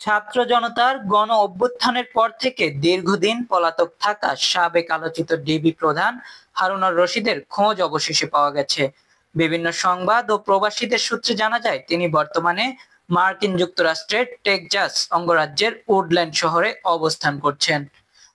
ছাত্র জনতার গণ অভ্যুত্থানের পর থেকে দীর্ঘদিন পলাতক থাকা সাবেক আলোচিত ডিবি প্রধান হারুনুর রশিদের খোঁজ অবশেষে পাওয়া গেছে। বিভিন্ন সংবাদ ও প্রবাসীদের সূত্রে জানা যায় তিনি বর্তমানে মার্কিন যুক্তরাষ্ট্রের টেক্সাস অঙ্গরাজ্যের উডল্যান্ড শহরে অবস্থান করছেন।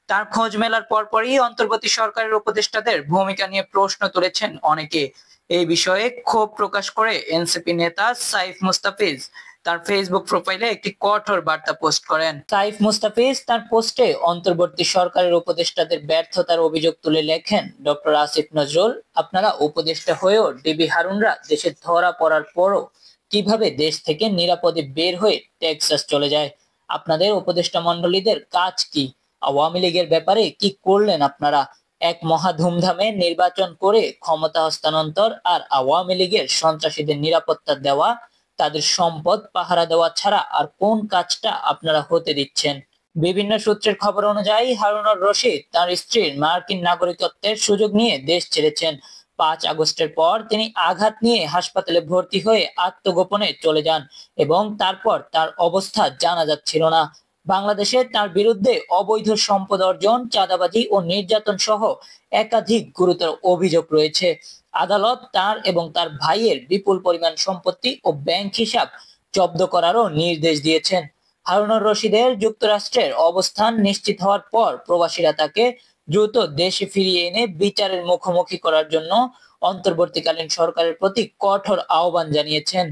তার খোঁজ মেলার পরপরই অন্তর্বর্তী সরকারের উপদেষ্টাদের ভূমিকা নিয়ে প্রশ্ন তুলেছেন অনেকে। এই বিষয়ে ক্ষোভ প্রকাশ করে এনসিপি নেতা সাইফ মুস্তাফিজ তার ফেসবুক প্রোফাইলে একটি কঠোর বার্তা পোস্ট করেন। সাইফ মুস্তাফিজ তার পোস্টে অন্তর্বর্তী সরকারের উপদেষ্টাদের ব্যর্থতার অভিযোগ তুলে লেখেন, ডক্টর আসিফ নজরুল, আপনারা উপদেষ্টা হয়েও ডিবি হারুনরা দেশে ধরা পড়ার পরও কিভাবে দেশ থেকে নিরাপদে বের হয়ে টেক্সাস চলে যায়? আপনাদের উপদেষ্টা মণ্ডলীদের কাজ কি? আওয়ামী লীগের ব্যাপারে কি করলেন আপনারা? এক মহা ধুমধামে নির্বাচন করে ক্ষমতা হস্তান্তর আর আওয়ামী লীগের সন্ত্রাসীদের নিরাপত্তা দেওয়া, তাদের সম্পদ পাহারা দেওয়া ছাড়া আর কোন কাজটা আপনারা হতে দিচ্ছেন? বিভিন্ন সূত্রের খবর অনুযায়ী হারুনুর রশিদ তার স্ত্রীর মার্কিন নাগরিকত্বের সুযোগ নিয়ে দেশ ছেড়েছেন। 5 আগস্টের পর তিনি আঘাত নিয়ে হাসপাতালে ভর্তি হয়ে আত্মগোপনে চলে যান এবং তারপর তার অবস্থা জানা যাচ্ছিল না। বাংলাদেশে তার বিরুদ্ধে অবৈধ সম্পদ অর্জন, চাঁদাবাজি ও নির্যাতন সহ একাধিক গুরুতর অভিযোগ রয়েছে। আদালত তার এবং তার ভাইয়ের বিপুল পরিমাণ সম্পত্তি ও ব্যাংক হিসাব জব্দ করারও নির্দেশ দিয়েছেন। হারুনুর রশিদের যুক্তরাষ্ট্রের অবস্থান নিশ্চিত হওয়ার পর প্রবাসীরা তাকে দ্রুত দেশে ফিরিয়ে এনে বিচারের মুখোমুখি করার জন্য অন্তর্বর্তীকালীন সরকারের প্রতি কঠোর আহ্বান জানিয়েছেন।